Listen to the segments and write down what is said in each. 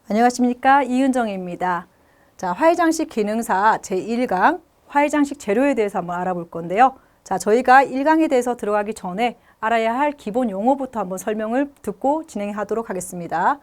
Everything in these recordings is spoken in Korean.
안녕하십니까, 이은정입니다. 자, 화해장식 기능사 제1강 화해장식 재료에 대해서 한번 알아볼 건데요. 자, 저희가 1강에 대해서 들어가기 전에 알아야 할 기본 용어부터 한번 설명을 듣고 진행하도록 하겠습니다.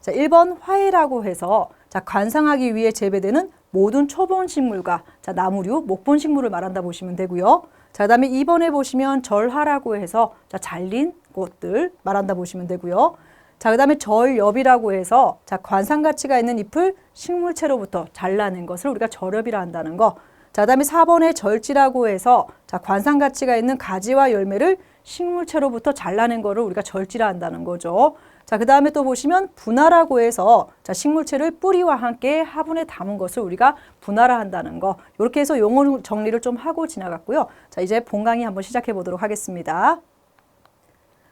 자, 1번 화해라고 해서 자, 관상하기 위해 재배되는 모든 초본식물과 자, 나무류, 목본식물을 말한다 보시면 되고요. 자, 그다음에 2번에 보시면 절하라고 해서 자, 잘린 꽃들 말한다 보시면 되고요. 자, 그 다음에 절엽이라고 해서 자, 관상 가치가 있는 잎을 식물체로부터 잘라낸 것을 우리가 절엽이라 한다는 거. 자, 그 다음에 4번에 절지라고 해서 자, 관상 가치가 있는 가지와 열매를 식물체로부터 잘라낸 거를 우리가 절지라 한다는 거죠. 자, 그 다음에 또 보시면 분화라고 해서 자, 식물체를 뿌리와 함께 화분에 담은 것을 우리가 분화라 한다는 거. 이렇게 해서 용어 정리를 좀 하고 지나갔고요. 자, 이제 본강의 한번 시작해 보도록 하겠습니다.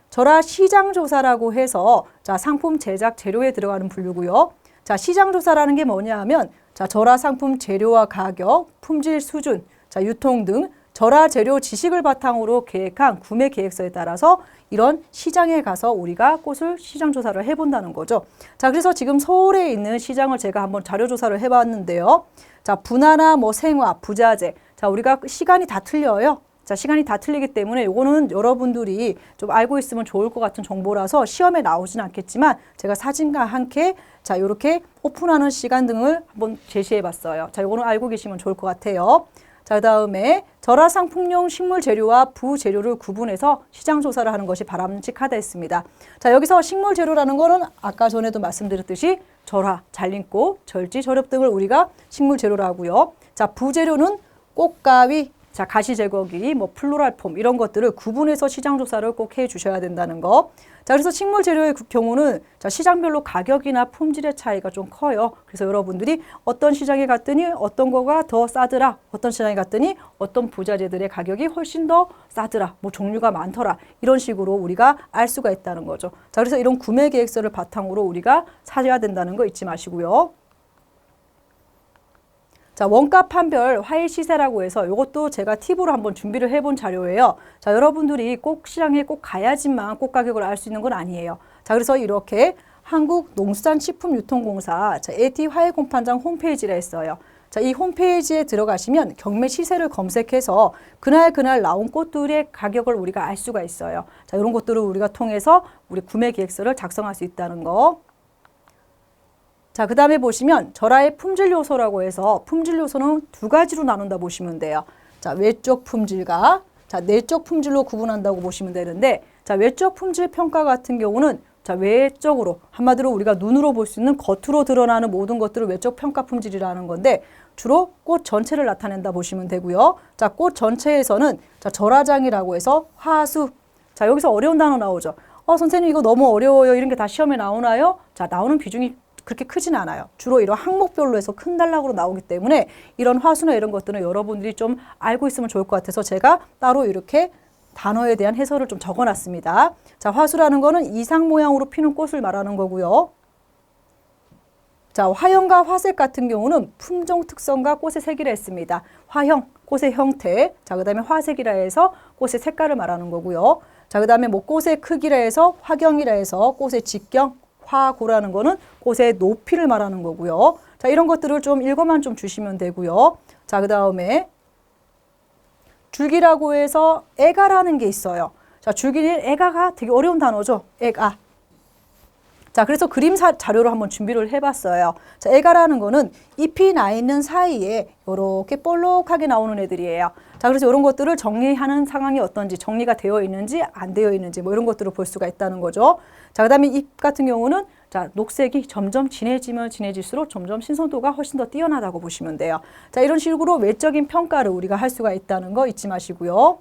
절하 시장조사라고 해서 자, 상품 제작 재료에 들어가는 분류고요. 자, 시장조사라는 게 뭐냐 하면 자, 절하 상품 재료와 가격, 품질 수준, 자, 유통 등 절하 재료 지식을 바탕으로 계획한 구매 계획서에 따라서 이런 시장에 가서 우리가 꽃을 시장조사를 해본다는 거죠. 자, 그래서 지금 서울에 있는 시장을 제가 한번 자료조사를 해봤는데요. 자, 분화나 뭐 생화, 부자재. 자, 우리가 시간이 다 틀려요. 자, 시간이 다 틀리기 때문에 이거는 여러분들이 좀 알고 있으면 좋을 것 같은 정보라서 시험에 나오진 않겠지만 제가 사진과 함께 자, 이렇게 오픈하는 시간 등을 한번 제시해 봤어요. 자, 이거는 알고 계시면 좋을 것 같아요. 자, 그다음에 절하 상품용 식물 재료와 부재료를 구분해서 시장 조사를 하는 것이 바람직하다 했습니다. 자, 여기서 식물 재료라는 거는 아까 전에도 말씀드렸듯이 절하, 잘린꽃, 절지, 절엽 등을 우리가 식물 재료라고 하고요. 자, 부재료는 꽃가위, 자, 가시 제거기, 뭐 플로랄 폼 이런 것들을 구분해서 시장 조사를 꼭 해 주셔야 된다는 거. 자, 그래서 식물 재료의 경우는 자, 시장별로 가격이나 품질의 차이가 좀 커요. 그래서 여러분들이 어떤 시장에 갔더니 어떤 거가 더 싸더라. 어떤 시장에 갔더니 어떤 부자재들의 가격이 훨씬 더 싸더라. 뭐 종류가 많더라. 이런 식으로 우리가 알 수가 있다는 거죠. 자, 그래서 이런 구매 계획서를 바탕으로 우리가 사줘야 된다는 거 잊지 마시고요. 자, 원가 판별 화해 시세라고 해서 이것도 제가 팁으로 한번 준비를 해본 자료예요. 자, 여러분들이 꼭 시장에 꼭 가야지만 꽃 가격을 알 수 있는 건 아니에요. 자, 그래서 이렇게 한국농수산식품유통공사 자, AT 화해공판장 홈페이지라 했어요. 자, 이 홈페이지에 들어가시면 경매 시세를 검색해서 그날 나온 꽃들의 가격을 우리가 알 수가 있어요. 자, 이런 것들을 우리가 통해서 우리 구매 계획서를 작성할 수 있다는 거. 자, 그 다음에 보시면 절하의 품질 요소라고 해서 품질 요소는 두 가지로 나눈다 보시면 돼요. 자, 외적 품질과 자, 내적 품질로 구분한다고 보시면 되는데 자, 외적 품질 평가 같은 경우는 자, 외적으로 한마디로 우리가 눈으로 볼 수 있는 겉으로 드러나는 모든 것들을 외적 평가 품질이라는 건데 주로 꽃 전체를 나타낸다 보시면 되고요. 자, 꽃 전체에서는 자, 절하장이라고 해서 화수. 자, 여기서 어려운 단어 나오죠. 선생님 이거 너무 어려워요. 이런 게 다 시험에 나오나요? 자, 나오는 비중이 그렇게 크진 않아요. 주로 이런 항목별로 해서 큰 단락으로 나오기 때문에 이런 화수나 이런 것들은 여러분들이 좀 알고 있으면 좋을 것 같아서 제가 따로 이렇게 단어에 대한 해설을 좀 적어놨습니다. 자, 화수라는 거는 이상 모양으로 피는 꽃을 말하는 거고요. 자, 화형과 화색 같은 경우는 품종 특성과 꽃의 색이라 했습니다. 화형, 꽃의 형태, 자, 그 다음에 화색이라 해서 꽃의 색깔을 말하는 거고요. 자, 그 다음에 뭐 꽃의 크기라 해서 화경이라 해서 꽃의 직경, 화고라는 거는 꽃의 높이를 말하는 거고요. 자, 이런 것들을 좀 읽어만 좀 주시면 되고요. 자, 그 다음에 줄기라고 해서 애가라는 게 있어요. 자, 줄기는 애가가 되게 어려운 단어죠. 애가. 자, 그래서 그림 자료를 한번 준비를 해봤어요. 자, 애가라는 거는 잎이 나 있는 사이에 이렇게 볼록하게 나오는 애들이에요. 자, 그래서 이런 것들을 정리하는 상황이 어떤지, 정리가 되어 있는지 안 되어 있는지 뭐 이런 것들을 볼 수가 있다는 거죠. 자, 그다음에 잎 같은 경우는 자, 녹색이 점점 진해지면 진해질수록 점점 신선도가 훨씬 더 뛰어나다고 보시면 돼요. 자, 이런 식으로 외적인 평가를 우리가 할 수가 있다는 거 잊지 마시고요.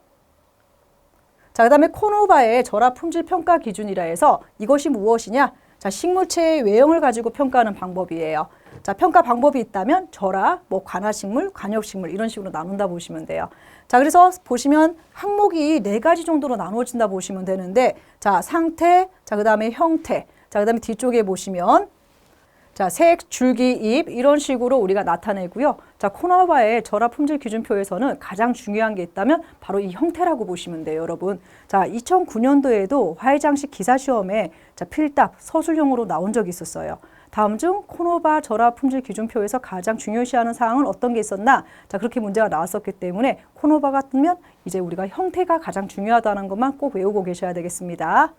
자, 그다음에 코노바의 절하 품질 평가 기준이라 해서 이것이 무엇이냐? 자, 식물체의 외형을 가지고 평가하는 방법이에요. 자, 평가 방법이 있다면 절하, 뭐 관하식물, 관엽식물 이런 식으로 나눈다 보시면 돼요. 자, 그래서 보시면 항목이 4가지 정도로 나누어진다 보시면 되는데 자, 상태, 자, 그다음에 형태, 자, 그다음에 뒤쪽에 보시면 자, 색, 줄기, 잎 이런 식으로 우리가 나타내고요. 자, 코노바의 절하 품질 기준표에서는 가장 중요한 게 있다면 바로 이 형태라고 보시면 돼요, 여러분. 자, 2009년도에도 화해장식 기사시험에 자, 필답, 서술형으로 나온 적이 있었어요. 다음 중 코노바 절하 품질 기준표에서 가장 중요시하는 사항은 어떤 게 있었나? 자, 그렇게 문제가 나왔었기 때문에 코노바가 뜨면 이제 우리가 형태가 가장 중요하다는 것만 꼭 외우고 계셔야 되겠습니다.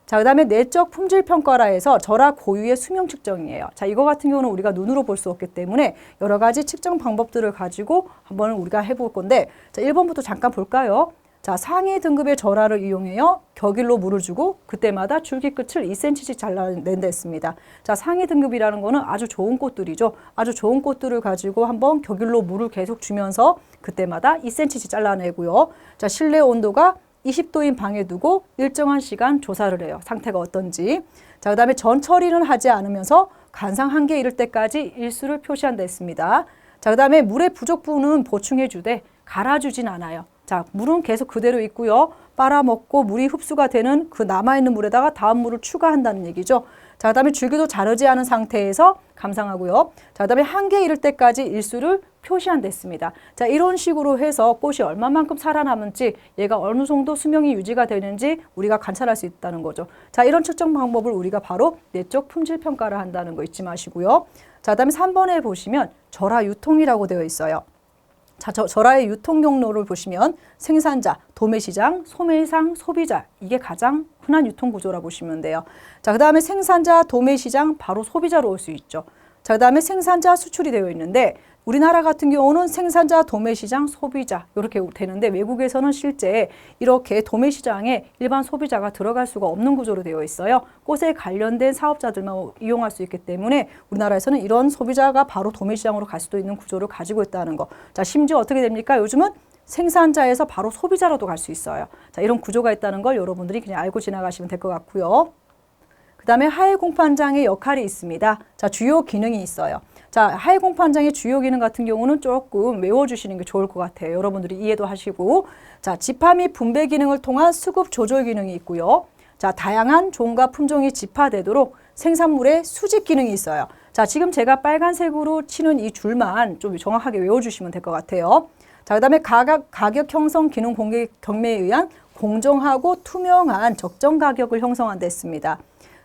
자, 그 다음에 내적 품질 평가라에서 절하 고유의 수명 측정이에요. 자, 이거 같은 경우는 우리가 눈으로 볼 수 없기 때문에 여러 가지 측정 방법들을 가지고 한번 우리가 해볼 건데, 자, 1번부터 잠깐 볼까요? 자, 상위 등급의 절하를 이용해요. 격일로 물을 주고 그때마다 줄기 끝을 2cm씩 잘라낸다 했습니다. 자, 상위 등급이라는 거는 아주 좋은 꽃들이죠. 아주 좋은 꽃들을 가지고 한번 격일로 물을 계속 주면서 그때마다 2cm씩 잘라내고요. 자, 실내 온도가 20도인 방에 두고 일정한 시간 조사를 해요. 상태가 어떤지. 자, 그 다음에 전 처리는 하지 않으면서 간상 한계에 이를 때까지 일수를 표시한다 했습니다. 자, 그 다음에 물의 부족 부분은 보충해 주되 갈아주진 않아요. 자, 물은 계속 그대로 있고요. 빨아먹고 물이 흡수가 되는 그 남아있는 물에다가 다음 물을 추가한다는 얘기죠. 자, 그 다음에 줄기도 자르지 않은 상태에서 감상하고요. 자, 그 다음에 한계에 이를 때까지 일수를 표시한다 했습니다. 자, 이런 식으로 해서 꽃이 얼마만큼 살아남은지, 얘가 어느 정도 수명이 유지가 되는지 우리가 관찰할 수 있다는 거죠. 자, 이런 측정 방법을 우리가 바로 내적 품질 평가를 한다는 거 잊지 마시고요. 자, 그 다음에 3번에 보시면 절하 유통이라고 되어 있어요. 자, 절하의 유통 경로를 보시면 생산자, 도매시장, 소매상, 소비자, 이게 가장 흔한 유통 구조라고 보시면 돼요. 자, 그 다음에 생산자, 도매시장, 바로 소비자로 올 수 있죠. 자, 그 다음에 생산자, 수출이 되어 있는데 우리나라 같은 경우는 생산자, 도매시장, 소비자 이렇게 되는데 외국에서는 실제 이렇게 도매시장에 일반 소비자가 들어갈 수가 없는 구조로 되어 있어요. 꽃에 관련된 사업자들만 이용할 수 있기 때문에 우리나라에서는 이런 소비자가 바로 도매시장으로 갈 수도 있는 구조를 가지고 있다는 거. 자, 심지어 어떻게 됩니까? 요즘은 생산자에서 바로 소비자로도 갈 수 있어요. 자, 이런 구조가 있다는 걸 여러분들이 그냥 알고 지나가시면 될 것 같고요. 그 다음에 하해 공판장의 역할이 있습니다. 자, 주요 기능이 있어요. 자, 하해 공판장의 주요 기능 같은 경우는 조금 외워주시는 게 좋을 것 같아요. 여러분들이 이해도 하시고. 자, 집화 및 분배 기능을 통한 수급 조절 기능이 있고요. 자, 다양한 종과 품종이 집화되도록 생산물의 수집 기능이 있어요. 자, 지금 제가 빨간색으로 치는 이 줄만 좀 정확하게 외워주시면 될 것 같아요. 자, 그 다음에 가격 형성 기능 공개 경매에 의한 공정하고 투명한 적정 가격을 형성한다 했습니다.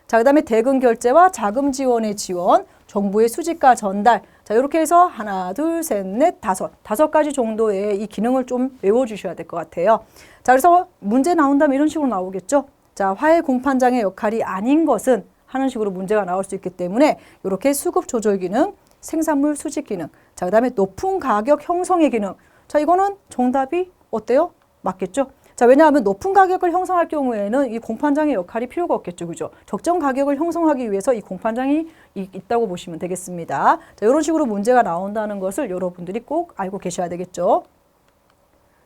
자, 그 다음에 대금 결제와 자금 지원의 지원, 정부의 수집과 전달. 자, 이렇게 해서 하나, 둘, 셋, 넷, 다섯 가지 정도의 이 기능을 좀 외워주셔야 될 것 같아요. 자, 그래서 문제 나온다면 이런 식으로 나오겠죠. 자, 화해 공판장의 역할이 아닌 것은 하는 식으로 문제가 나올 수 있기 때문에 이렇게 수급 조절 기능, 생산물 수집 기능, 자, 그 다음에 높은 가격 형성의 기능. 자, 이거는 정답이 어때요? 맞겠죠? 자, 왜냐하면 높은 가격을 형성할 경우에는 이 공판장의 역할이 필요가 없겠죠. 그죠? 적정 가격을 형성하기 위해서 이 공판장이 있다고 보시면 되겠습니다. 자, 이런 식으로 문제가 나온다는 것을 여러분들이 꼭 알고 계셔야 되겠죠.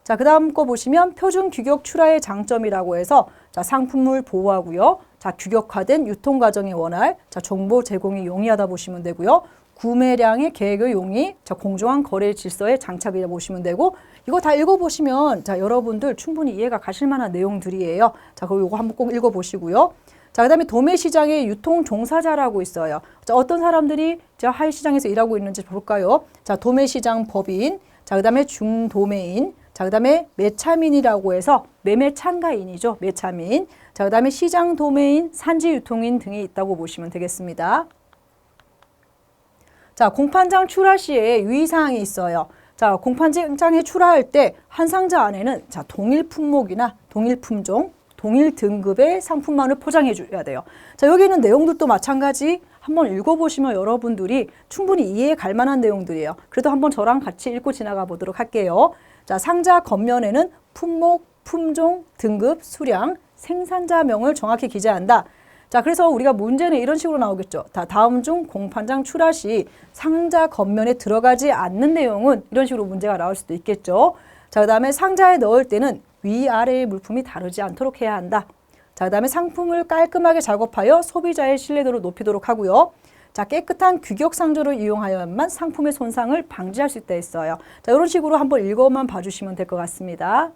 자, 그 다음 거 보시면 표준 규격 출하의 장점이라고 해서 자, 상품을 보호하고요. 자, 규격화된 유통 과정의 원활, 자, 정보 제공이 용이하다 보시면 되고요. 구매량의 계획의 용이, 자, 공정한 거래 질서의 장착이라 보시면 되고, 이거 다 읽어보시면 자, 여러분들 충분히 이해가 가실 만한 내용들이에요. 자, 그럼 이거 한번 꼭 읽어보시고요. 자, 그 다음에 도매시장의 유통 종사자라고 있어요. 자, 어떤 사람들이 자, 하이시장에서 일하고 있는지 볼까요? 자, 도매시장 법인, 자, 그 다음에 중도매인, 자, 그 다음에 매차민이라고 해서 매매 참가인이죠. 매차민. 자, 그 다음에 시장 도매인, 산지 유통인 등이 있다고 보시면 되겠습니다. 자, 공판장 출하 시에 유의사항이 있어요. 자, 공판장에 출하할 때 한 상자 안에는 자, 동일 품목이나 동일 품종, 동일 등급의 상품만을 포장해 줘야 돼요. 자, 여기 있는 내용들도 마찬가지 한번 읽어보시면 여러분들이 충분히 이해해 갈 만한 내용들이에요. 그래도 한번 저랑 같이 읽고 지나가 보도록 할게요. 자, 상자 겉면에는 품목, 품종, 등급, 수량, 생산자명을 정확히 기재한다. 자, 그래서 우리가 문제는 이런 식으로 나오겠죠. 다음 중 공판장 출하 시 상자 겉면에 들어가지 않는 내용은 이런 식으로 문제가 나올 수도 있겠죠. 자, 그 다음에 상자에 넣을 때는 위아래의 물품이 다르지 않도록 해야 한다. 자, 그 다음에 상품을 깔끔하게 작업하여 소비자의 신뢰도를 높이도록 하고요. 자, 깨끗한 규격 상조를 이용하여야만 상품의 손상을 방지할 수 있다 했어요. 자, 이런 식으로 한번 읽어만 봐주시면 될 것 같습니다.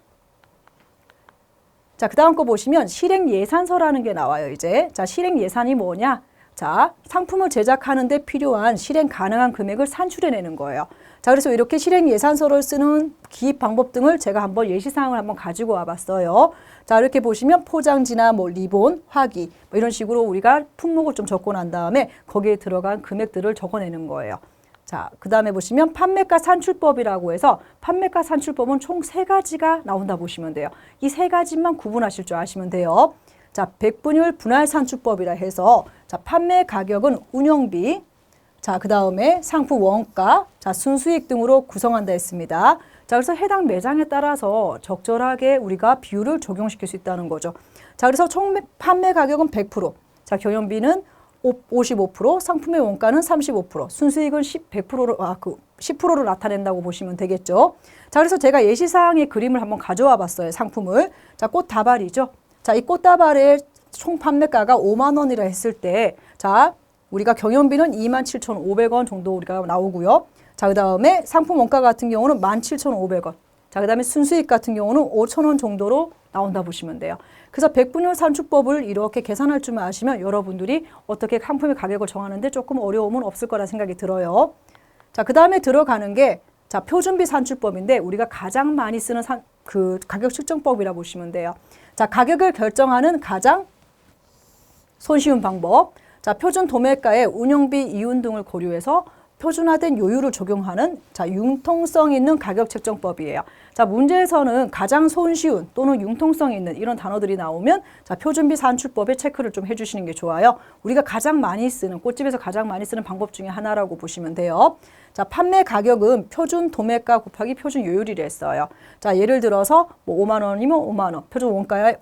자, 그 다음 거 보시면 실행 예산서라는 게 나와요, 이제. 자, 실행 예산이 뭐냐? 자, 상품을 제작하는 데 필요한 실행 가능한 금액을 산출해내는 거예요. 자, 그래서 이렇게 실행 예산서를 쓰는 기입 방법 등을 제가 한번 예시사항을 한번 가지고 와봤어요. 자, 이렇게 보시면 포장지나 뭐 리본, 화기 뭐 이런 식으로 우리가 품목을 좀 적고 난 다음에 거기에 들어간 금액들을 적어내는 거예요. 자, 그 다음에 보시면 판매가 산출법이라고 해서 판매가 산출법은 총 3가지가 나온다 보시면 돼요. 이 3가지만 구분하실 줄 아시면 돼요. 자, 백분율 분할 산출법이라 해서 자, 판매 가격은 운영비, 자, 그 다음에 상품 원가, 자, 순수익 등으로 구성한다 했습니다. 자, 그래서 해당 매장에 따라서 적절하게 우리가 비율을 적용시킬 수 있다는 거죠. 자, 그래서 총 판매 가격은 100%, 자, 경영비는 55%, 상품의 원가는 35%, 순수익은 100%로, 10%로 나타낸다고 보시면 되겠죠. 자, 그래서 제가 예시사항의 그림을 한번 가져와 봤어요, 상품을. 자, 꽃다발이죠. 자, 이 꽃다발의 총 판매가가 5만 원이라 했을 때, 자, 우리가 경영비는 27,500원 정도 우리가 나오고요. 자, 그 다음에 상품 원가 같은 경우는 17,500원. 자, 그 다음에 순수익 같은 경우는 5,000원 정도로 나온다 보시면 돼요. 그래서 백분율 산출법을 이렇게 계산할 줄만 아시면 여러분들이 어떻게 상품의 가격을 정하는데 조금 어려움은 없을 거라 생각이 들어요. 자, 그 다음에 들어가는 게 자, 표준비 산출법인데 우리가 가장 많이 쓰는 그 가격 측정법이라 보시면 돼요. 자, 가격을 결정하는 가장 손쉬운 방법. 자, 표준 도매가에 운영비, 이윤 등을 고려해서 표준화된 요율을 적용하는 자, 융통성 있는 가격 책정법이에요. 자, 문제에서는 가장 손쉬운 또는 융통성 있는 이런 단어들이 나오면 자, 표준비 산출법에 체크를 좀 해주시는 게 좋아요. 우리가 가장 많이 쓰는 꽃집에서 가장 많이 쓰는 방법 중에 하나라고 보시면 돼요. 자, 판매 가격은 표준 도매가 곱하기 표준 요율이라 했어요. 자, 예를 들어서 뭐 5만 원이면 5만 원,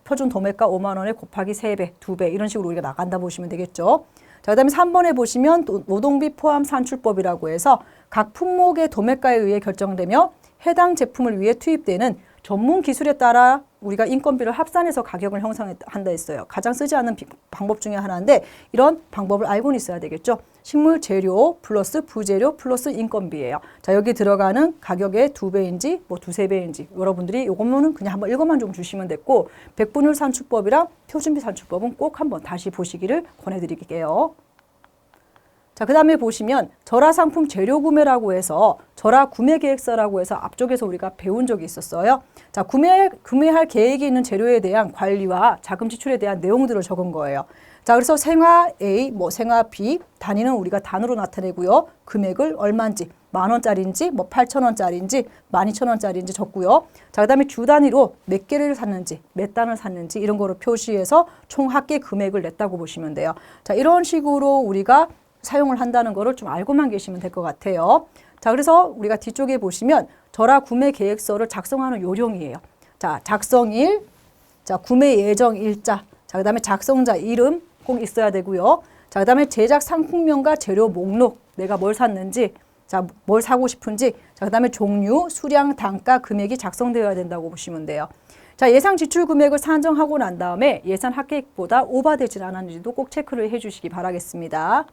표준 도매가 5만 원에 곱하기 3배, 2배 이런 식으로 우리가 나간다 보시면 되겠죠. 자, 그 다음에 3번에 보시면 노동비 포함 산출법이라고 해서 각 품목의 도매가에 의해 결정되며 해당 제품을 위해 투입되는 전문 기술에 따라 우리가 인건비를 합산해서 가격을 형성한다 했어요. 가장 쓰지 않는 방법 중에 하나인데 이런 방법을 알고는 있어야 되겠죠. 식물 재료 플러스 부재료 플러스 인건비예요. 자, 여기 들어가는 가격의 2배인지 뭐 2~3배인지 여러분들이 요거는 그냥 한번 읽어만 좀 주시면 됐고 백분율 산출법이랑 표준비 산출법은 꼭 한번 다시 보시기를 권해드릴게요. 자, 그 다음에 보시면 절하상품 재료 구매라고 해서 절하 구매 계획서라고 해서 앞쪽에서 우리가 배운 적이 있었어요. 자, 구매할 계획이 있는 재료에 대한 관리와 자금 지출에 대한 내용들을 적은 거예요. 자, 그래서 생화 A, 뭐 생화 B 단위는 우리가 단으로 나타내고요. 금액을 얼마인지, 10,000원짜리인지, 뭐 8,000원짜리인지, 12,000원짜리인지 적고요. 자, 그 다음에 주 단위로 몇 개를 샀는지, 몇 단을 샀는지 이런 거를 표시해서 총 합계 금액을 냈다고 보시면 돼요. 자, 이런 식으로 우리가 사용을 한다는 거를 좀 알고만 계시면 될 것 같아요. 자, 그래서 우리가 뒤쪽에 보시면 절하 구매 계획서를 작성하는 요령이에요. 자, 작성일, 자, 구매 예정 일자, 자, 그 다음에 작성자 이름 꼭 있어야 되고요. 자, 그 다음에 제작 상품명과 재료 목록, 내가 뭘 샀는지, 자, 뭘 사고 싶은지, 자, 그 다음에 종류, 수량, 단가, 금액이 작성되어야 된다고 보시면 돼요. 자, 예상 지출 금액을 산정하고 난 다음에 예산 합계액보다 오버되지 않았는지도 꼭 체크를 해주시기 바라겠습니다.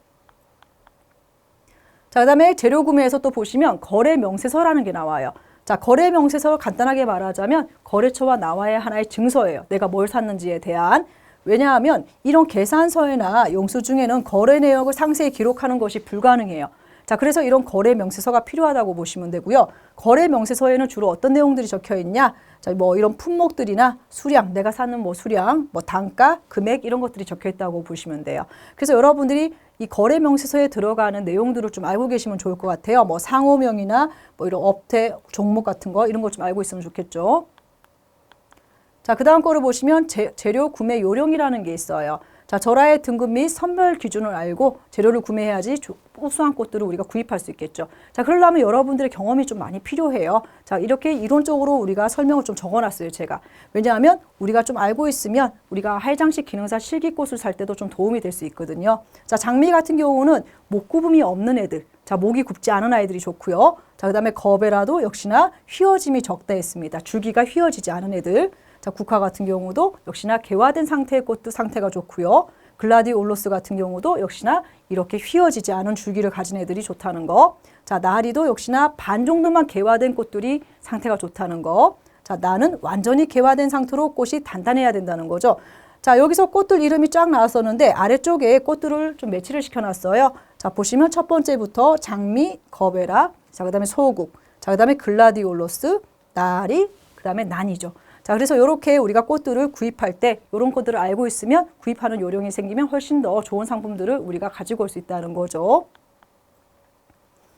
자, 그 다음에 재료 구매에서 또 보시면 거래 명세서라는 게 나와요. 자, 거래 명세서 간단하게 말하자면 거래처와 나와야 하나의 증서예요. 내가 뭘 샀는지에 대한. 왜냐하면 이런 계산서나 영수증에는 거래 내역을 상세히 기록하는 것이 불가능해요. 자, 그래서 이런 거래 명세서가 필요하다고 보시면 되고요. 거래 명세서에는 주로 어떤 내용들이 적혀 있냐? 자, 뭐 이런 품목들이나 수량, 내가 사는 뭐 수량, 뭐 단가, 금액 이런 것들이 적혀 있다고 보시면 돼요. 그래서 여러분들이 이 거래 명세서에 들어가는 내용들을 좀 알고 계시면 좋을 것 같아요. 뭐 상호명이나 뭐 이런 업태, 종목 같은 거 이런 거 좀 알고 있으면 좋겠죠. 자, 그 다음 거를 보시면 재료 구매 요령이라는 게 있어요. 자, 절하의 등급 및 선별 기준을 알고 재료를 구매해야지 우수한 꽃들을 우리가 구입할 수 있겠죠. 자, 그러려면 여러분들의 경험이 좀 많이 필요해요. 자, 이렇게 이론적으로 우리가 설명을 좀 적어놨어요, 제가. 왜냐하면 우리가 좀 알고 있으면 우리가 하회장식 기능사 실기꽃을 살 때도 좀 도움이 될 수 있거든요. 자, 장미 같은 경우는 목 굽음이 없는 애들, 자, 목이 굽지 않은 아이들이 좋고요. 자, 그 다음에 거베라도 역시나 휘어짐이 적다 했습니다. 줄기가 휘어지지 않은 애들. 자, 국화 같은 경우도 역시나 개화된 상태의 꽃도 상태가 좋고요. 글라디올로스 같은 경우도 역시나 이렇게 휘어지지 않은 줄기를 가진 애들이 좋다는 거. 자, 나리도 역시나 반 정도만 개화된 꽃들이 상태가 좋다는 거. 자, 나는 완전히 개화된 상태로 꽃이 단단해야 된다는 거죠. 자, 여기서 꽃들 이름이 쫙 나왔었는데 아래쪽에 꽃들을 좀 매치를 시켜놨어요. 자, 보시면 첫 번째부터 장미, 거베라, 자, 그 다음에 소국, 자, 그 다음에 글라디올로스, 나리, 그 다음에 난이죠. 자, 그래서 이렇게 우리가 꽃들을 구입할 때 이런 것들을 알고 있으면 구입하는 요령이 생기면 훨씬 더 좋은 상품들을 우리가 가지고 올 수 있다는 거죠.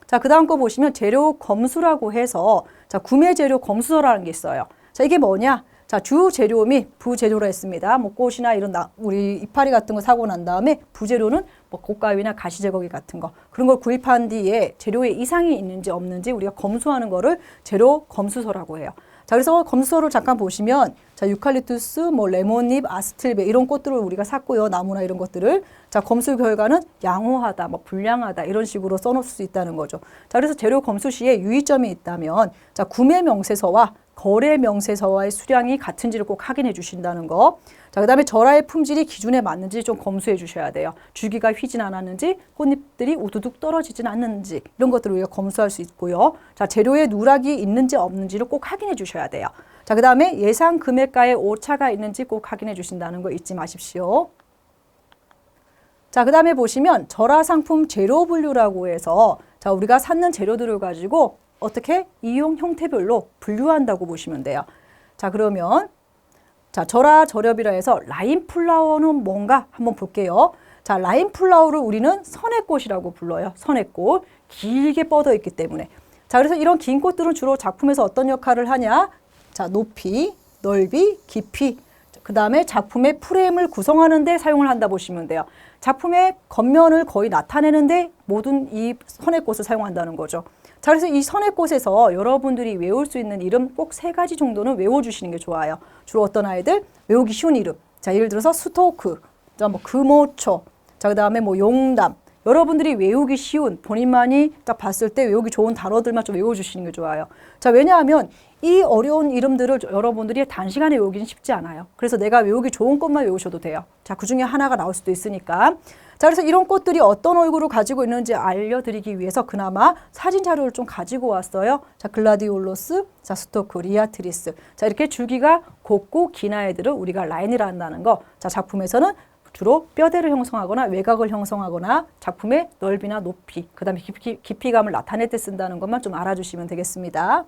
자, 그 다음 거 보시면 재료 검수라고 해서 자, 구매 재료 검수서라는 게 있어요. 자, 이게 뭐냐? 자, 주 재료 및 부재료로 했습니다. 뭐 꽃이나 이런 우리 이파리 같은 거 사고 난 다음에 부재료는 뭐 꽃가위나 가시제거기 같은 거 그런 걸 구입한 뒤에 재료에 이상이 있는지 없는지 우리가 검수하는 거를 재료 검수서라고 해요. 자, 그래서 검수서를 잠깐 보시면 자, 유칼립투스, 뭐 레몬잎, 아스틸베 이런 꽃들을 우리가 샀고요. 나무나 이런 것들을 자, 검수 결과는 양호하다, 뭐 불량하다 이런 식으로 써놓을 수 있다는 거죠. 자, 그래서 재료 검수 시에 유의점이 있다면 자, 구매 명세서와 거래 명세서와의 수량이 같은지를 꼭 확인해 주신다는 거. 자, 그 다음에 절하의 품질이 기준에 맞는지 좀 검수해 주셔야 돼요. 줄기가 휘진 않았는지, 꽃잎들이 우두둑 떨어지진 않는지 이런 것들을 우리가 검수할 수 있고요. 자, 재료에 누락이 있는지 없는지를 꼭 확인해 주셔야 돼요. 자, 그 다음에 예상 금액가에 오차가 있는지 꼭 확인해 주신다는 거 잊지 마십시오. 자, 그 다음에 보시면 절하 상품 재료 분류라고 해서 자, 우리가 샀는 재료들을 가지고 어떻게 이용 형태별로 분류한다고 보시면 돼요. 자, 그러면 자, 절하 절엽이라 해서 라인 플라워는 뭔가 한번 볼게요. 자, 라인 플라워를 우리는 선의꽃이라고 불러요. 선의꽃. 길게 뻗어 있기 때문에. 자, 그래서 이런 긴 꽃들은 주로 작품에서 어떤 역할을 하냐? 자, 높이, 넓이, 깊이. 그 다음에 작품의 프레임을 구성하는 데 사용을 한다 보시면 돼요. 작품의 겉면을 거의 나타내는데 모든 이 선의꽃을 사용한다는 거죠. 자, 그래서 이 선의꽃에서 여러분들이 외울 수 있는 이름 꼭 3가지 정도는 외워주시는 게 좋아요. 주로 어떤 아이들? 외우기 쉬운 이름. 자, 예를 들어서 스토크, 자, 뭐 금오초, 자, 그 다음에 뭐 용담. 여러분들이 외우기 쉬운, 본인만이 딱 봤을 때 외우기 좋은 단어들만 좀 외워주시는 게 좋아요. 자, 왜냐하면 이 어려운 이름들을 여러분들이 단시간에 외우기는 쉽지 않아요. 그래서 내가 외우기 좋은 것만 외우셔도 돼요. 자, 그 중에 하나가 나올 수도 있으니까. 자, 그래서 이런 꽃들이 어떤 얼굴을 가지고 있는지 알려드리기 위해서 그나마 사진 자료를 좀 가지고 왔어요. 자, 글라디올로스, 자, 스토크, 리아트리스. 자, 이렇게 줄기가 곱고 긴 아이들을 우리가 라인이라 한다는 거. 자, 작품에서는 주로 뼈대를 형성하거나 외곽을 형성하거나 작품의 넓이나 높이, 그 다음에 깊이감을 나타낼 때 쓴다는 것만 좀 알아주시면 되겠습니다.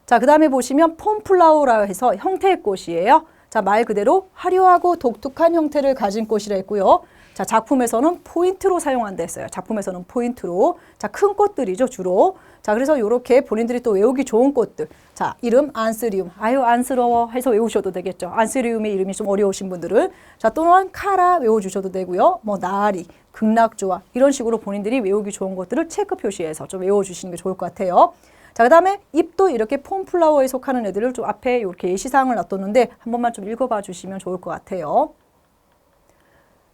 자, 그 다음에 보시면 폼플라워라 해서 형태의 꽃이에요. 자, 말 그대로 화려하고 독특한 형태를 가진 꽃이라 했고요. 자, 작품에서는 포인트로 사용한다 했어요. 작품에서는 포인트로. 자, 큰 꽃들이죠, 주로. 자, 그래서 이렇게 본인들이 또 외우기 좋은 꽃들. 자, 이름 안스리움. 아유, 안쓰러워 해서 외우셔도 되겠죠. 안스리움의 이름이 좀 어려우신 분들은. 자, 또는 카라 외워주셔도 되고요. 뭐, 나리, 극락조화. 이런 식으로 본인들이 외우기 좋은 것들을 체크 표시해서 좀 외워주시는 게 좋을 것 같아요. 자, 그 다음에 잎도 이렇게 폼플라워에 속하는 애들을 좀 앞에 이렇게 예시사항을 놔뒀는데 한 번만 좀 읽어봐 주시면 좋을 것 같아요.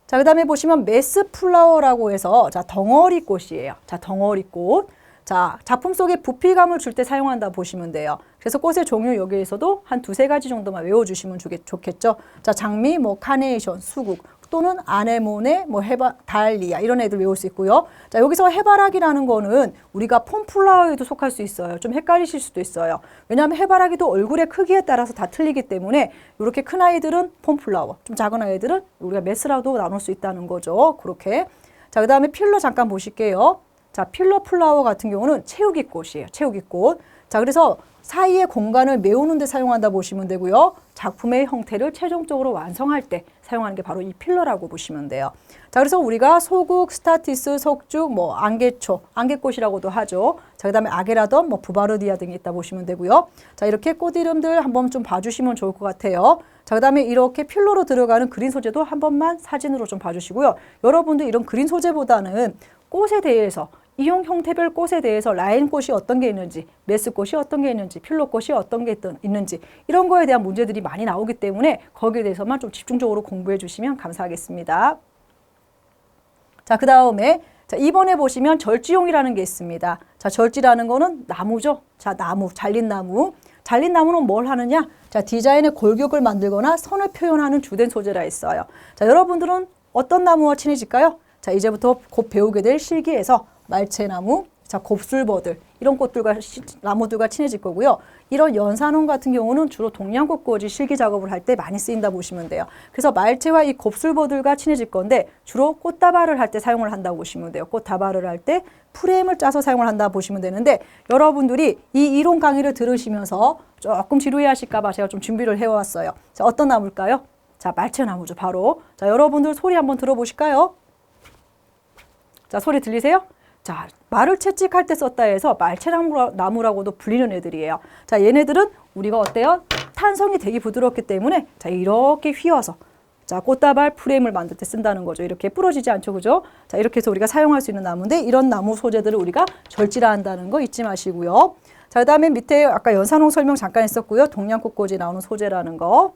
자, 그 다음에 보시면 메스 플라워라고 해서 자, 덩어리 꽃이에요. 자, 덩어리 꽃. 자, 작품 속에 부피감을 줄 때 사용한다 보시면 돼요. 그래서 꽃의 종류 여기에서도 한 2-3가지 정도만 외워주시면 좋겠죠. 자, 장미, 뭐 카네이션, 수국. 또는 아네모네, 뭐 달리아 이런 애들 외울 수 있고요. 자, 여기서 해바라기라는 거는 우리가 폼플라워에도 속할 수 있어요. 좀 헷갈리실 수도 있어요. 왜냐하면 해바라기도 얼굴의 크기에 따라서 다 틀리기 때문에 이렇게 큰 아이들은 폼플라워, 좀 작은 아이들은 우리가 메스라도 나눌 수 있다는 거죠. 그렇게. 자, 그 다음에 필러 잠깐 보실게요. 자, 필러 플라워 같은 경우는 채우기 꽃이에요. 채우기 꽃. 자, 그래서 사이의 공간을 메우는 데 사용한다 보시면 되고요. 작품의 형태를 최종적으로 완성할 때 사용하는 게 바로 이 필러라고 보시면 돼요. 자, 그래서 우리가 소국, 스타티스, 석죽, 뭐 안개초, 안개꽃이라고도 하죠. 자, 그다음에 아게라덤, 뭐 부바르디아 등이 있다 보시면 되고요. 자, 이렇게 꽃 이름들 한번 좀 봐주시면 좋을 것 같아요. 자, 그다음에 이렇게 필러로 들어가는 그린 소재도 한 번만 사진으로 좀 봐주시고요. 여러분들 이런 그린 소재보다는 꽃에 대해서 이용 형태별 꽃에 대해서 라인 꽃이 어떤 게 있는지, 메스 꽃이 어떤 게 있는지, 필러 꽃이 어떤 게 있는지 이런 거에 대한 문제들이 많이 나오기 때문에 거기에 대해서만 좀 집중적으로 공부해 주시면 감사하겠습니다. 자, 그 다음에 자, 이번에 보시면 절지용이라는 게 있습니다. 자, 절지라는 거는 나무죠. 자, 나무, 잘린 나무. 잘린 나무는 뭘 하느냐? 자, 디자인의 골격을 만들거나 선을 표현하는 주된 소재라 했어요. 자, 여러분들은 어떤 나무와 친해질까요? 자, 이제부터 곧 배우게 될 실기에서 말채나무, 자, 곱슬버들 이런 꽃들과 나무들과 친해질 거고요. 이런 연산홍 같은 경우는 주로 동양꽃꽂이 실기 작업을 할 때 많이 쓰인다 보시면 돼요. 그래서 말채와 이 곱슬보들과 친해질 건데 주로 꽃다발을 할 때 사용을 한다고 보시면 돼요. 꽃다발을 할 때 프레임을 짜서 사용을 한다 보시면 되는데 여러분들이 이 이론 강의를 들으시면서 조금 지루해하실까 봐 제가 좀 준비를 해왔어요. 자, 어떤 나무일까요? 자, 말채나무죠, 바로. 자, 여러분들 소리 한번 들어보실까요? 자, 소리 들리세요? 자, 말을 채찍할 때 썼다 해서 말채나무라고도 불리는 애들이에요. 자, 얘네들은 우리가 어때요? 탄성이 되게 부드럽기 때문에 자, 이렇게 휘어서 자, 꽃다발 프레임을 만들 때 쓴다는 거죠. 이렇게 부러지지 않죠, 그죠? 자, 이렇게 해서 우리가 사용할 수 있는 나무인데 이런 나무 소재들을 우리가 절지라한다는 거 잊지 마시고요. 자, 그다음에 밑에 아까 연산홍 설명 잠깐 했었고요. 동양꽃꽂이 나오는 소재라는 거.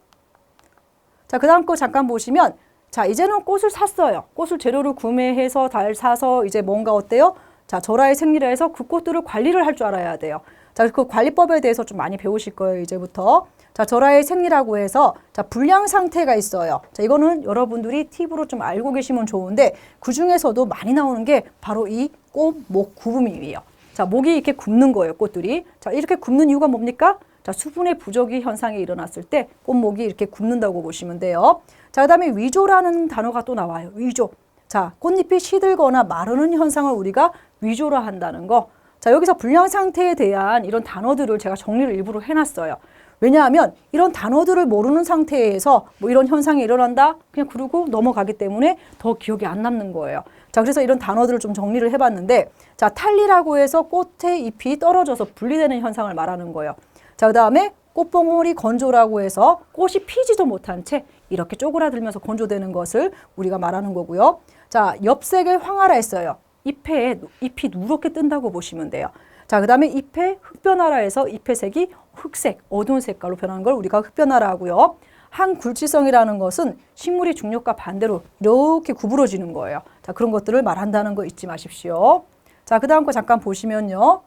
자, 그 다음 거 잠깐 보시면 자, 이제는 꽃을 샀어요. 꽃을 재료를 구매해서 달 사서 이제 뭔가 어때요? 자, 절하의 생리라 해서 그 꽃들을 관리를 할 줄 알아야 돼요. 자, 그 관리법에 대해서 좀 많이 배우실 거예요, 이제부터. 자, 절하의 생리라고 해서 자, 불량 상태가 있어요. 자, 이거는 여러분들이 팁으로 좀 알고 계시면 좋은데 그 중에서도 많이 나오는 게 바로 이 꽃, 목 구분이에요. 자, 목이 이렇게 굽는 거예요, 꽃들이. 자, 이렇게 굽는 이유가 뭡니까? 자, 수분의 부족이 현상이 일어났을 때 꽃목이 이렇게 굽는다고 보시면 돼요. 자, 그 다음에 위조라는 단어가 또 나와요. 위조. 자, 꽃잎이 시들거나 마르는 현상을 우리가 위조라 한다는 거. 자, 여기서 불량 상태에 대한 이런 단어들을 제가 정리를 일부러 해놨어요. 왜냐하면 이런 단어들을 모르는 상태에서 뭐 이런 현상이 일어난다? 그냥 그러고 넘어가기 때문에 더 기억이 안 남는 거예요. 자, 그래서 이런 단어들을 좀 정리를 해봤는데 자, 탈리라고 해서 꽃의 잎이 떨어져서 분리되는 현상을 말하는 거예요. 자, 그 다음에 꽃봉오리 건조라고 해서 꽃이 피지도 못한 채 이렇게 쪼그라들면서 건조되는 것을 우리가 말하는 거고요. 자, 엽색의 황화라 했어요. 잎이 누렇게 뜬다고 보시면 돼요. 자, 그 다음에 잎의 흑변화라 해서 잎의 색이 흑색, 어두운 색깔로 변하는 걸 우리가 흑변화라 하고요. 항굴지성이라는 것은 식물이 중력과 반대로 이렇게 구부러지는 거예요. 자, 그런 것들을 말한다는 거 잊지 마십시오. 자, 그 다음 거 잠깐 보시면요.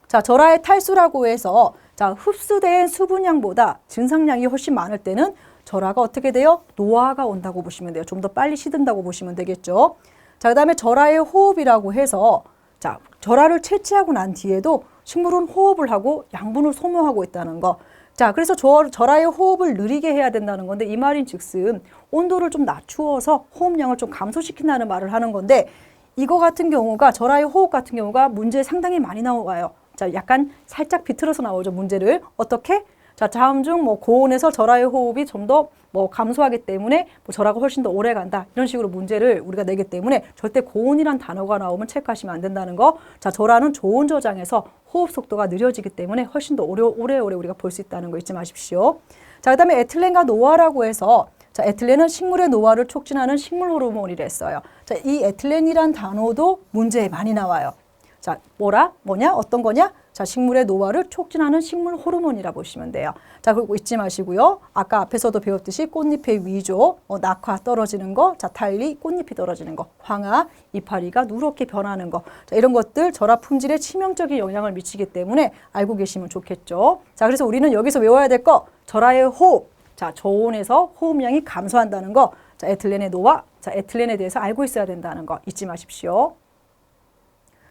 자, 절하의 탈수라고 해서 자, 흡수된 수분량보다 증상량이 훨씬 많을 때는 절하가 어떻게 돼요? 노화가 온다고 보시면 돼요. 좀 더 빨리 시든다고 보시면 되겠죠. 자, 그 다음에 절하의 호흡이라고 해서 자, 절하를 채취하고 난 뒤에도 식물은 호흡을 하고 양분을 소모하고 있다는 거. 자, 그래서 절하의 호흡을 느리게 해야 된다는 건데 이 말인 즉슨 온도를 좀 낮추어서 호흡량을 좀 감소시킨다는 말을 하는 건데 이거 같은 경우가 절하의 호흡 같은 경우가 문제 상당히 많이 나와요. 자, 약간 살짝 비틀어서 나오죠, 문제를. 어떻게? 자, 다음 중 뭐 고온에서 절하의 호흡이 좀 더 뭐 감소하기 때문에 뭐 절하가 훨씬 더 오래 간다. 이런 식으로 문제를 우리가 내기 때문에 절대 고온이란 단어가 나오면 체크하시면 안 된다는 거. 자, 절하는 저온 저장에서 호흡 속도가 느려지기 때문에 훨씬 더 오래오래 우리가 볼 수 있다는 거 잊지 마십시오. 자, 그 다음에 에틸렌과 노화라고 해서 자, 에틸렌은 식물의 노화를 촉진하는 식물 호르몬이라 했어요. 자, 이 에틸렌이란 단어도 문제에 많이 나와요. 자, 뭐냐? 어떤 거냐? 자, 식물의 노화를 촉진하는 식물 호르몬이라 보시면 돼요. 자, 그리고 잊지 마시고요. 아까 앞에서도 배웠듯이 꽃잎의 위조, 낙화 떨어지는 거, 자, 탈리, 꽃잎이 떨어지는 거, 황화, 이파리가 누렇게 변하는 거. 자, 이런 것들 절하 품질에 치명적인 영향을 미치기 때문에 알고 계시면 좋겠죠. 자, 그래서 우리는 여기서 외워야 될 거, 절하의 호흡. 자, 저온에서 호흡량이 감소한다는 거. 자, 에틸렌의 노화. 자, 에틸렌에 대해서 알고 있어야 된다는 거 잊지 마십시오.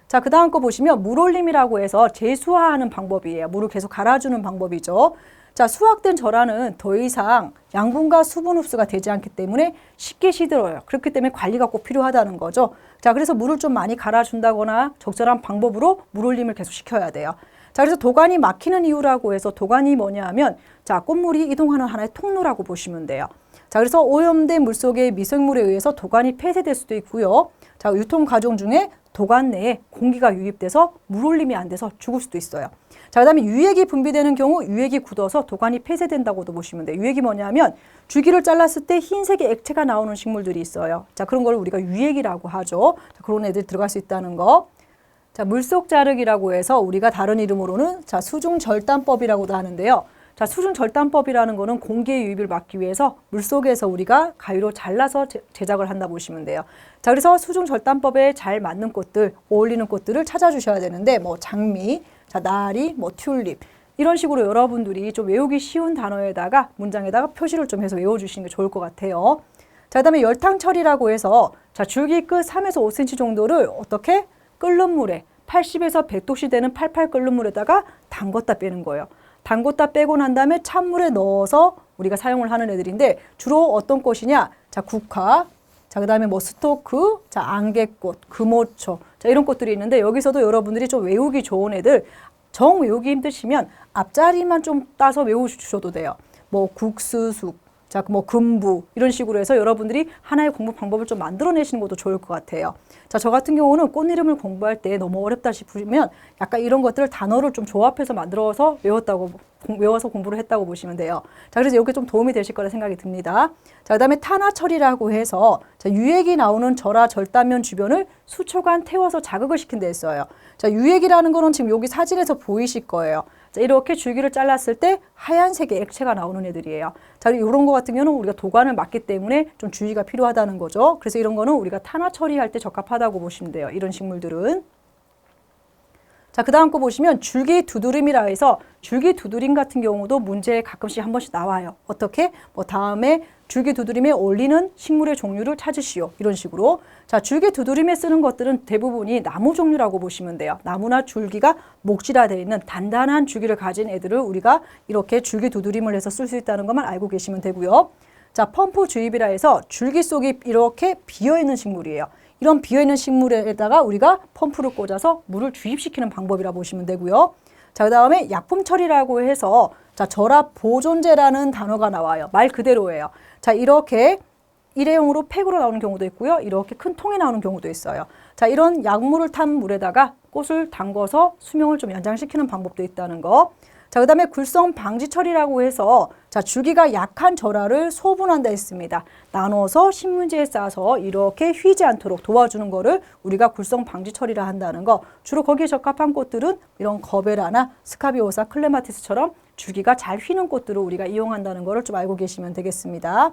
자, 그 다음 거 보시면 물올림이라고 해서 재수화하는 방법이에요. 물을 계속 갈아주는 방법이죠. 자, 수확된 절하는 더 이상 양분과 수분 흡수가 되지 않기 때문에 쉽게 시들어요. 그렇기 때문에 관리가 꼭 필요하다는 거죠. 자, 그래서 물을 좀 많이 갈아준다거나 적절한 방법으로 물올림을 계속 시켜야 돼요. 자, 그래서 도관이 막히는 이유라고 해서 도관이 뭐냐 하면 자, 꽃물이 이동하는 하나의 통로라고 보시면 돼요. 자, 그래서 오염된 물 속의 미생물에 의해서 도관이 폐쇄될 수도 있고요. 자, 유통 과정 중에 도관 내에 공기가 유입돼서 물올림이 안 돼서 죽을 수도 있어요. 자, 그 다음에 유액이 분비되는 경우 유액이 굳어서 도관이 폐쇄된다고도 보시면 돼요. 유액이 뭐냐면 줄기를 잘랐을 때 흰색의 액체가 나오는 식물들이 있어요. 자, 그런 걸 우리가 유액이라고 하죠. 자, 그런 애들 들어갈 수 있다는 거. 자, 물속 자르기라고 해서 우리가 다른 이름으로는 자, 수중 절단법이라고도 하는데요. 자, 수중 절단법이라는 거는 공기의 유입을 막기 위해서 물속에서 우리가 가위로 잘라서 제작을 한다 보시면 돼요. 자, 그래서 수중 절단법에 잘 맞는 꽃들, 어울리는 꽃들을 찾아주셔야 되는데 뭐 장미, 자, 나리, 뭐 튤립 이런 식으로 여러분들이 좀 외우기 쉬운 단어에다가 문장에다가 표시를 좀 해서 외워주시는 게 좋을 것 같아요. 자, 그다음에 열탕 처리라고 해서 자, 줄기 끝 3에서 5cm 정도를 어떻게 끓는 물에 80에서 100도씨 되는 팔팔 끓는 물에다가 담궜다 빼는 거예요. 담궜다 빼고 난 다음에 찬물에 넣어서 우리가 사용을 하는 애들인데 주로 어떤 꽃이냐? 자, 국화, 자, 그 다음에 뭐 스토크, 자, 안개꽃, 금오초, 자, 이런 꽃들이 있는데 여기서도 여러분들이 좀 외우기 좋은 애들, 정 외우기 힘드시면 앞자리만 좀 따서 외우셔도 돼요. 뭐 국수숙, 자, 뭐 금부 이런 식으로 해서 여러분들이 하나의 공부 방법을 좀 만들어내시는 것도 좋을 것 같아요. 자, 저 같은 경우는 꽃 이름을 공부할 때 너무 어렵다 싶으면 약간 이런 것들을 단어를 좀 조합해서 만들어서 외워서 공부를 했다고 보시면 돼요. 자, 그래서 이게 좀 도움이 되실 거라 생각이 듭니다. 자, 그다음에 탄화철이라고 해서 자, 유액이 나오는 절화 절단면 주변을 수초간 태워서 자극을 시킨 데 있어요. 자, 유액이라는 거는 지금 여기 사진에서 보이실 거예요. 자, 이렇게 줄기를 잘랐을 때 하얀색의 액체가 나오는 애들이에요. 자, 이런 거 같은 경우는 우리가 도관을 맞기 때문에 좀 주의가 필요하다는 거죠. 그래서 이런 거는 우리가 탄화 처리할 때 적합하다고 보시면 돼요. 이런 식물들은. 자, 그 다음 거 보시면 줄기 두드림이라 해서 줄기 두드림 같은 경우도 문제에 가끔씩 한 번씩 나와요. 어떻게? 뭐 다음에 줄기 두드림에 어울리는 식물의 종류를 찾으시오. 이런 식으로. 자, 줄기 두드림에 쓰는 것들은 대부분이 나무 종류라고 보시면 돼요. 나무나 줄기가 목질화되어 있는 단단한 줄기를 가진 애들을 우리가 이렇게 줄기 두드림을 해서 쓸 수 있다는 것만 알고 계시면 되고요. 자, 펌프 주입이라 해서 줄기 속이 이렇게 비어있는 식물이에요. 이런 비어있는 식물에다가 우리가 펌프를 꽂아서 물을 주입시키는 방법이라 보시면 되고요. 자, 그 다음에 약품 처리라고 해서 자, 절압 보존제라는 단어가 나와요. 말 그대로예요. 자, 이렇게 일회용으로 팩으로 나오는 경우도 있고요. 이렇게 큰 통에 나오는 경우도 있어요. 자, 이런 약물을 탄 물에다가 꽃을 담궈서 수명을 좀 연장시키는 방법도 있다는 거. 자, 그 다음에 굴성 방지 처리라고 해서 자, 줄기가 약한 절화를 소분한다 했습니다. 나눠서 신문지에 싸서 이렇게 휘지 않도록 도와주는 거를 우리가 굴성 방지 처리라 한다는 거. 주로 거기에 적합한 꽃들은 이런 거베라나 스카비오사, 클레마티스처럼 줄기가 잘 휘는 꽃들을 우리가 이용한다는 거를 좀 알고 계시면 되겠습니다.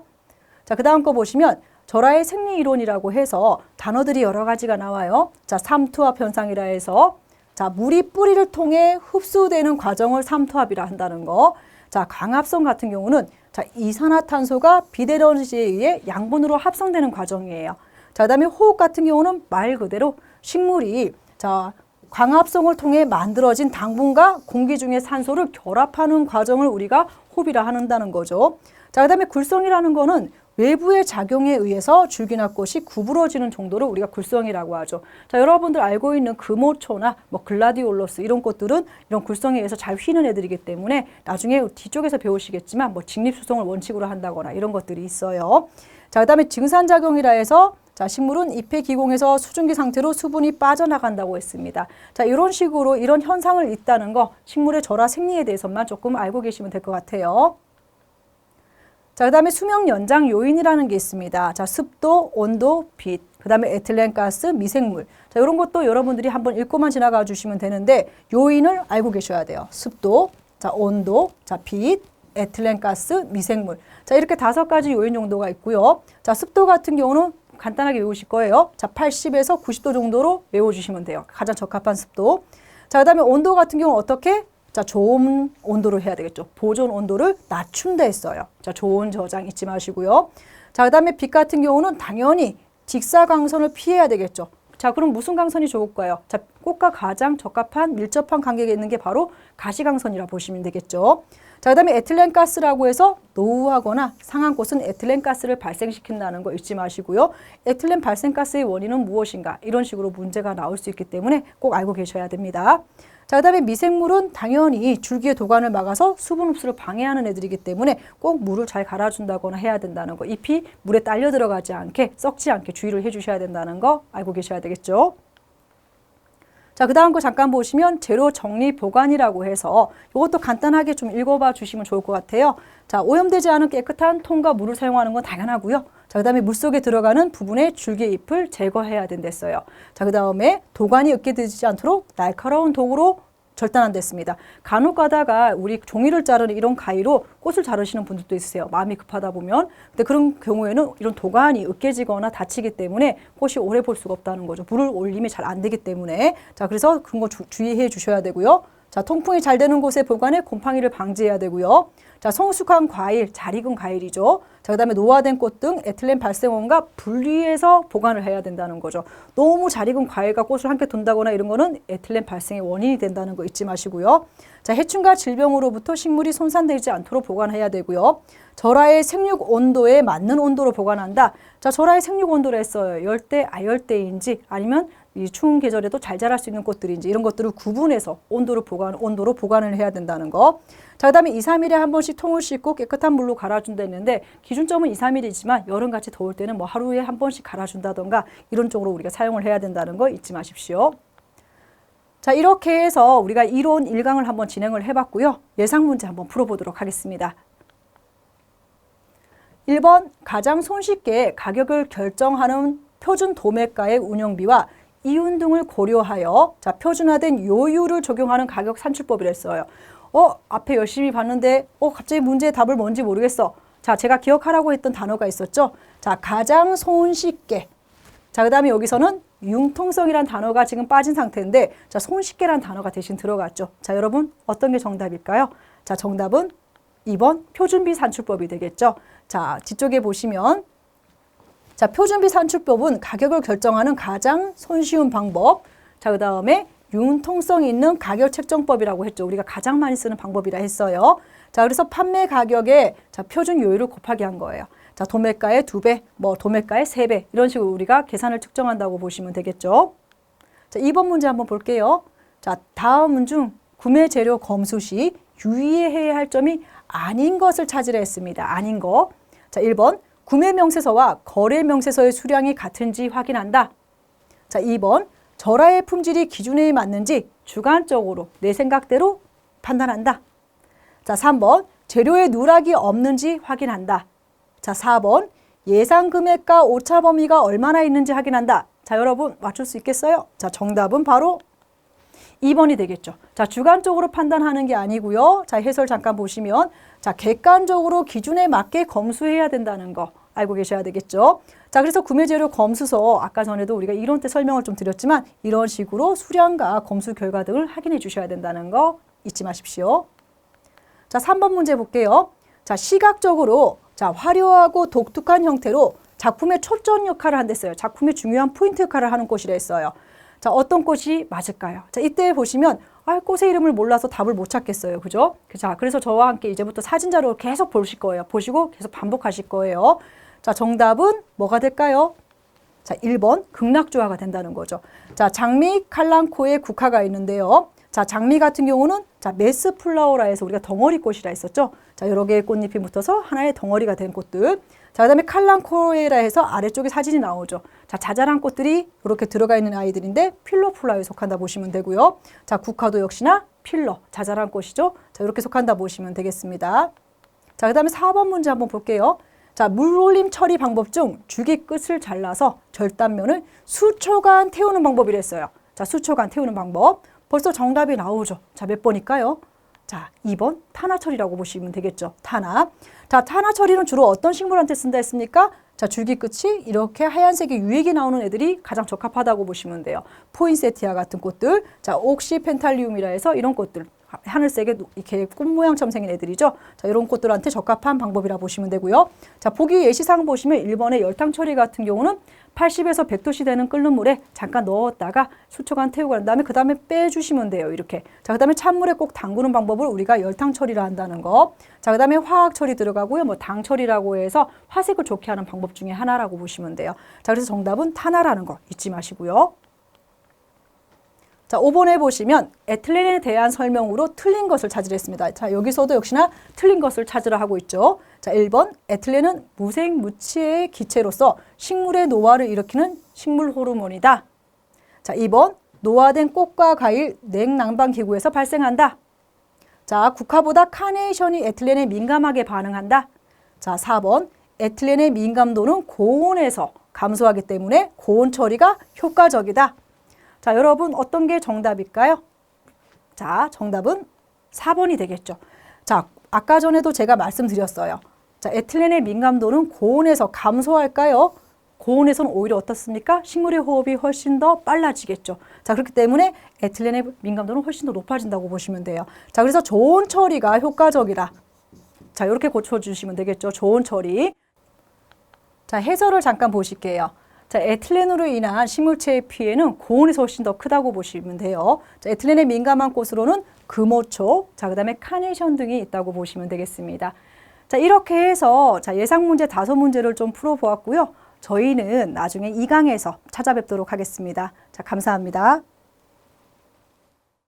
자, 그 다음 거 보시면 절화의 생리 이론이라고 해서 단어들이 여러 가지가 나와요. 자, 삼투압 현상이라 해서 자, 물이 뿌리를 통해 흡수되는 과정을 삼투압이라 한다는 거. 자, 광합성 같은 경우는 자, 이산화탄소가 비대너지에 의해 양분으로 합성되는 과정이에요. 자, 그다음에 호흡 같은 경우는 말 그대로 식물이 자, 광합성을 통해 만들어진 당분과 공기 중의 산소를 결합하는 과정을 우리가 호흡이라 한다는 거죠. 자, 그다음에 굴성이라는 거는 외부의 작용에 의해서 줄기나 꽃이 구부러지는 정도를 우리가 굴성이라고 하죠. 자, 여러분들 알고 있는 금오초나 뭐 글라디올러스 이런 꽃들은 이런 굴성에 의해서 잘 휘는 애들이기 때문에 나중에 뒤쪽에서 배우시겠지만 뭐 직립수성을 원칙으로 한다거나 이런 것들이 있어요. 자, 그다음에 증산작용이라 해서 자, 식물은 잎의 기공에서 수증기 상태로 수분이 빠져나간다고 했습니다. 자, 이런 식으로 이런 현상을 있다는 거 식물의 절화 생리에 대해서만 조금 알고 계시면 될 것 같아요. 자, 그 다음에 수명 연장 요인이라는 게 있습니다. 자, 습도, 온도, 빛, 그 다음에 에틸렌가스, 미생물. 자, 이런 것도 여러분들이 한번 읽고만 지나가 주시면 되는데 요인을 알고 계셔야 돼요. 습도, 자, 온도, 자, 빛, 에틸렌가스, 미생물. 자, 이렇게 5가지 요인 정도가 있고요. 자, 습도 같은 경우는 간단하게 외우실 거예요. 자, 80에서 90도 정도로 외워주시면 돼요. 가장 적합한 습도. 자, 그 다음에 온도 같은 경우 어떻게? 자, 좋은 온도로 해야 되겠죠. 보존 온도를 낮춘다 했어요. 자, 좋은 저장 잊지 마시고요. 자, 그 다음에 빛 같은 경우는 당연히 직사광선을 피해야 되겠죠. 자, 그럼 무슨 광선이 좋을까요? 자, 꽃과 가장 적합한 밀접한 간격에 있는 게 바로 가시광선이라 보시면 되겠죠. 자, 그 다음에 에틸렌가스라고 해서 노후하거나 상한 꽃은 에틸렌가스를 발생시킨다는 거 잊지 마시고요. 에틸렌 발생가스의 원인은 무엇인가? 이런 식으로 문제가 나올 수 있기 때문에 꼭 알고 계셔야 됩니다. 자, 그 다음에 미생물은 당연히 줄기의 도관을 막아서 수분 흡수를 방해하는 애들이기 때문에 꼭 물을 잘 갈아준다거나 해야 된다는 거. 잎이 물에 딸려 들어가지 않게 썩지 않게 주의를 해주셔야 된다는 거 알고 계셔야 되겠죠. 자, 그 다음 거 잠깐 보시면 재료 정리 보관이라고 해서 이것도 간단하게 좀 읽어봐 주시면 좋을 것 같아요. 자, 오염되지 않은 깨끗한 통과 물을 사용하는 건 당연하고요. 자, 그 다음에 물속에 들어가는 부분의 줄기 잎을 제거해야 된댔어요. 자, 그 다음에 도관이 으깨지지 않도록 날카로운 도구로 절단한댔습니다. 간혹 가다가 우리 종이를 자르는 이런 가위로 꽃을 자르시는 분들도 있으세요. 마음이 급하다 보면. 근데 그런 경우에는 이런 도관이 으깨지거나 다치기 때문에 꽃이 오래 볼 수가 없다는 거죠. 물을 올림이 잘 안 되기 때문에. 자, 그래서 그런 거 주의해 주셔야 되고요. 자, 통풍이 잘 되는 곳에 보관해 곰팡이를 방지해야 되고요. 자, 성숙한 과일, 잘 익은 과일이죠. 자, 그다음에 노화된 꽃 등 에틸렌 발생원과 분리해서 보관을 해야 된다는 거죠. 너무 잘 익은 과일과 꽃을 함께 둔다거나 이런 거는 에틸렌 발생의 원인이 된다는 거 잊지 마시고요. 자, 해충과 질병으로부터 식물이 손상되지 않도록 보관해야 되고요. 절하의 생육 온도에 맞는 온도로 보관한다. 자, 절하의 생육 온도를 했어요. 열대, 아열대인지 아니면 이 추운 계절에도 잘 자랄 수 있는 꽃들인지 이런 것들을 구분해서 온도로 보관을 해야 된다는 거. 자, 그다음에 2, 3일에 한 번씩 통을 씻고 깨끗한 물로 갈아준다 했는데 기준점은 2, 3일이지만 여름같이 더울 때는 뭐 하루에 한 번씩 갈아준다던가 이런 쪽으로 우리가 사용을 해야 된다는 거 잊지 마십시오. 자, 이렇게 해서 우리가 이론 1강을 한번 진행을 해봤고요. 예상 문제 한번 풀어보도록 하겠습니다. 1번 가장 손쉽게 가격을 결정하는 표준 도매가의 운영비와 이윤 등을 고려하여 자, 표준화된 요율을 적용하는 가격 산출법이랬어요. 앞에 열심히 봤는데 갑자기 문제의 답을 뭔지 모르겠어. 자, 제가 기억하라고 했던 단어가 있었죠. 자, 가장 손쉽게. 자, 그다음에 여기서는 융통성이란 단어가 지금 빠진 상태인데 자, 손쉽게란 단어가 대신 들어갔죠. 자, 여러분 어떤 게 정답일까요? 자, 정답은 2번 표준비 산출법이 되겠죠. 자, 뒤쪽에 보시면 자, 표준비 산출법은 가격을 결정하는 가장 손쉬운 방법. 자, 그다음에 융통성 있는 가격 책정법이라고 했죠. 우리가 가장 많이 쓰는 방법이라 했어요. 자, 그래서 판매 가격에 자, 표준 요율을 곱하기 한 거예요. 자, 도매가의 2배, 뭐 도매가의 3배 이런 식으로 우리가 계산을 측정한다고 보시면 되겠죠. 자, 2번 문제 한번 볼게요. 자, 다음은 중 구매 재료 검수 시 유의해야 할 점이 아닌 것을 찾으라 했습니다. 아닌 거. 자, 1번 구매 명세서와 거래 명세서의 수량이 같은지 확인한다. 자, 2번 절하의 품질이 기준에 맞는지 주관적으로 내 생각대로 판단한다. 자, 3번 재료에 누락이 없는지 확인한다. 자, 4번 예상 금액과 오차 범위가 얼마나 있는지 확인한다. 자, 여러분 맞출 수 있겠어요? 자, 정답은 바로 2번이 되겠죠. 자, 주관적으로 판단하는 게 아니고요. 자, 해설 잠깐 보시면 자, 객관적으로 기준에 맞게 검수해야 된다는 거 알고 계셔야 되겠죠. 자, 그래서 구매재료 검수서 아까 전에도 우리가 이론 때 설명을 좀 드렸지만 이런 식으로 수량과 검수 결과 등을 확인해 주셔야 된다는 거 잊지 마십시오. 자, 3번 문제 볼게요. 자, 시각적으로 자, 화려하고 독특한 형태로 작품의 초점 역할을 한댔어요. 작품의 중요한 포인트 역할을 하는 꽃이라 했어요. 자, 어떤 꽃이 맞을까요? 자, 이때 보시면 꽃의 이름을 몰라서 답을 못 찾겠어요. 그죠? 자, 그래서 저와 함께 이제부터 사진 자료를 계속 보실 거예요. 보시고 계속 반복하실 거예요. 자, 정답은 뭐가 될까요? 자, 1번 극락주화가 된다는 거죠. 자, 장미, 칼랑코에 국화가 있는데요. 자, 장미 같은 경우는 자, 메스 플라워라 해서 우리가 덩어리 꽃이라 했었죠. 자, 여러 개의 꽃잎이 붙어서 하나의 덩어리가 된 꽃들. 자, 그다음에 칼랑코에라 해서 아래쪽에 사진이 나오죠. 자, 자잘한 꽃들이 이렇게 들어가 있는 아이들인데 필러 플라워에 속한다 보시면 되고요. 자, 국화도 역시나 필러, 자잘한 꽃이죠. 자, 이렇게 속한다 보시면 되겠습니다. 자, 그다음에 4번 문제 한번 볼게요. 자, 물올림 처리 방법 중 줄기 끝을 잘라서 절단면을 수초간 태우는 방법이랬어요. 자, 수초간 태우는 방법. 벌써 정답이 나오죠. 자, 몇 번일까요? 자, 2번 탄화 처리라고 보시면 되겠죠. 탄화. 자, 탄화 처리는 주로 어떤 식물한테 쓴다 했습니까? 자, 줄기 끝이 이렇게 하얀색의 유액이 나오는 애들이 가장 적합하다고 보시면 돼요. 포인세티아 같은 꽃들. 자, 옥시펜탈리움이라 해서 이런 꽃들. 하늘색의 이렇게 꽃 모양처럼 생긴 애들이죠. 자, 이런 꽃들한테 적합한 방법이라 보시면 되고요. 자, 보기 예시상 보시면 1번의 열탕 처리 같은 경우는 80에서 100도씨 되는 끓는 물에 잠깐 넣었다가 수초간 태우고 난 다음에 그 다음에 빼주시면 돼요. 이렇게. 자, 그 다음에 찬물에 꼭 담그는 방법을 우리가 열탕 처리라 한다는 거. 자, 그 다음에 화학 처리 들어가고요. 뭐 당 처리라고 해서 화색을 좋게 하는 방법 중에 하나라고 보시면 돼요. 자, 그래서 정답은 탄화라는 거 잊지 마시고요. 자, 5번에 보시면 에틸렌에 대한 설명으로 틀린 것을 찾으라 했습니다. 자, 여기서도 역시나 틀린 것을 찾으라 하고 있죠. 자, 1번 에틸렌은 무생무치의 기체로서 식물의 노화를 일으키는 식물 호르몬이다. 자, 2번 노화된 꽃과 과일 냉난방 기구에서 발생한다. 자, 국화보다 카네이션이 에틸렌에 민감하게 반응한다. 자, 4번 에틸렌의 민감도는 고온에서 감소하기 때문에 고온 처리가 효과적이다. 자, 여러분 어떤 게 정답일까요? 자, 정답은 4번이 되겠죠. 자, 아까 전에도 제가 말씀드렸어요. 자, 에틸렌의 민감도는 고온에서 감소할까요? 고온에서는 오히려 어떻습니까? 식물의 호흡이 훨씬 더 빨라지겠죠. 자, 그렇기 때문에 에틸렌의 민감도는 훨씬 더 높아진다고 보시면 돼요. 자, 그래서 저온 처리가 효과적이라. 자, 이렇게 고쳐주시면 되겠죠. 저온 처리. 자, 해설을 잠깐 보실게요. 자, 에틸렌으로 인한 식물체의 피해는 고온에서 훨씬 더 크다고 보시면 돼요. 자, 에틸렌에 민감한 꽃으로는 금호초, 자, 그 다음에 카네이션 등이 있다고 보시면 되겠습니다. 자, 이렇게 해서 자, 예상 문제 5문제를 좀 풀어보았고요. 저희는 나중에 2강에서 찾아뵙도록 하겠습니다. 자, 감사합니다.